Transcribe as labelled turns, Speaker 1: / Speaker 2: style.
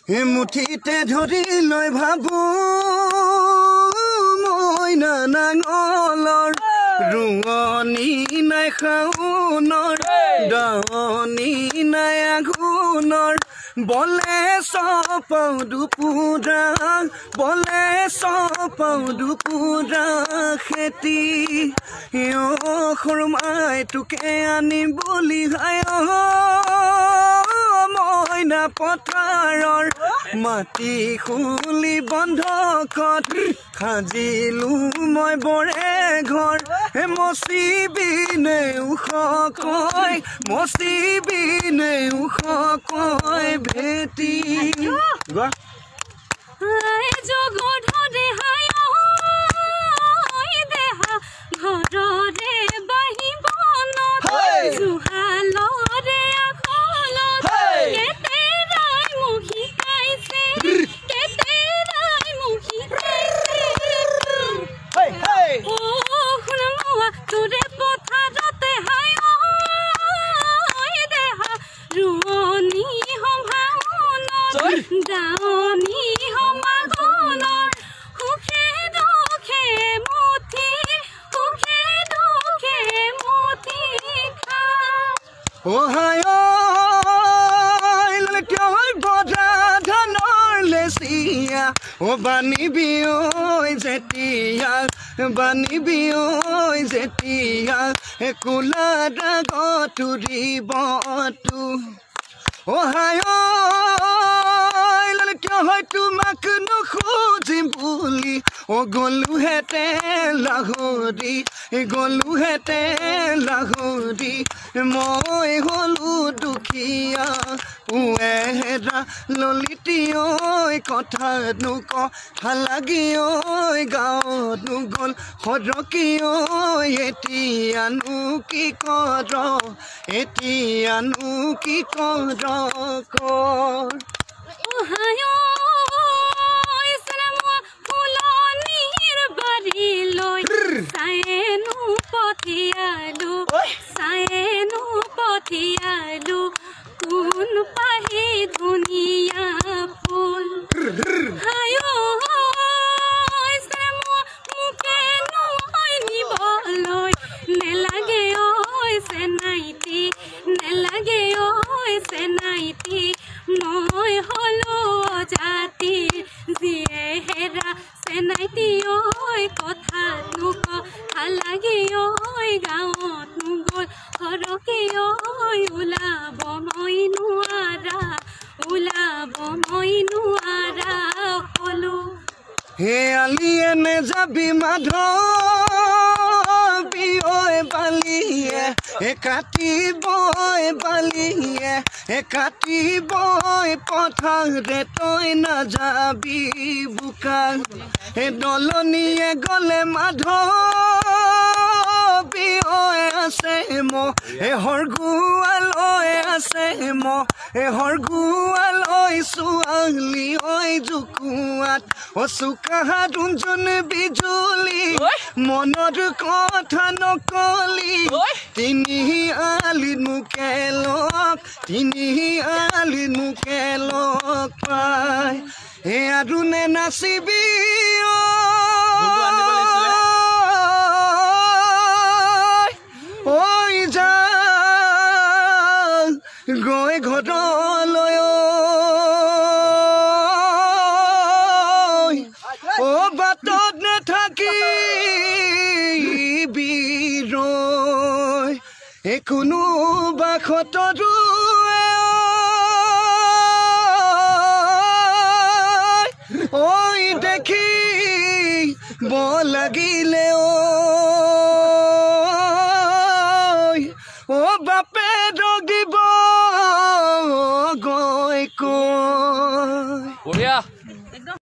Speaker 1: মুঠিতে ধৰি লৈ ভাবো মই নাঙলৰ ৰুঙনি নাই খাউনৰ দাৱনি নাই আঘোণৰ বলে চপাও দুপুৰা বলে চপাও দুপুৰা খেতি সৰুমাই তোকে আনি বুলি হায় মইনা পথাৰৰ মাটি খুলি বন্ধকত সাজিলো মই বৰে ঘৰ মচিবিনে ওখ কয় ভেটি
Speaker 2: জগধৰে হায় দেহা ঘৰৰে বাহিব জুহালৰে আখলত কেতেৰাই মোক শিকাইছে শুনমোৱা তোৰে পথাৰতে হায় দেহা ৰুৱনি সম্ভাৱনৰ দাৱনি সমাগনৰ সুখে দুখে মুঠি খা
Speaker 1: হায় বজা ধানৰ লেচিয়া বানিবি যেতিয়া কোলা দাগতুৰিব হায় তোমাক নুখুজিম বুলি গলোহেঁতে লাহৰি মই হলো দুখীয়া হেৰা ললিতি কথানো ভাল লাগি গাঁৱত গ'ল সৰকি এতিয়ানো কি কৰ
Speaker 2: ফুলনিৰ বাৰীলৈ চায়েনো পঠিয়ালো কোন পাহি ধুনীয়া ফুল মোকে নহয় নিবলৈ নেলাগে চেনাইটি মই হলো অজাতি যিয়ে হেৰা চেনাইটি কথানো ভাল লাগে গাঁৱত গ'ল সৰকি ওলাব মই নোৱাৰা হলো
Speaker 1: হে আলিয়ে নেযাবি মাধৱী বালিয়ে কাটিব পথাৰে তই নাযাবি বোকা দলনিয়ে গ'লে মাধৱী আছে হৰগুৱালৈ ছোৱালী জুকুৱাত চুকাহা দুজন বিজুলি মনৰ কথা নকলি তিনি আলিত মোকে লগ পাই আৰু নে নাচিবি যা গৈ ঘৰলৈ বাটত নেথাকিবি ৰৈ কোনো বাখতৰো দেখিব লাগিলে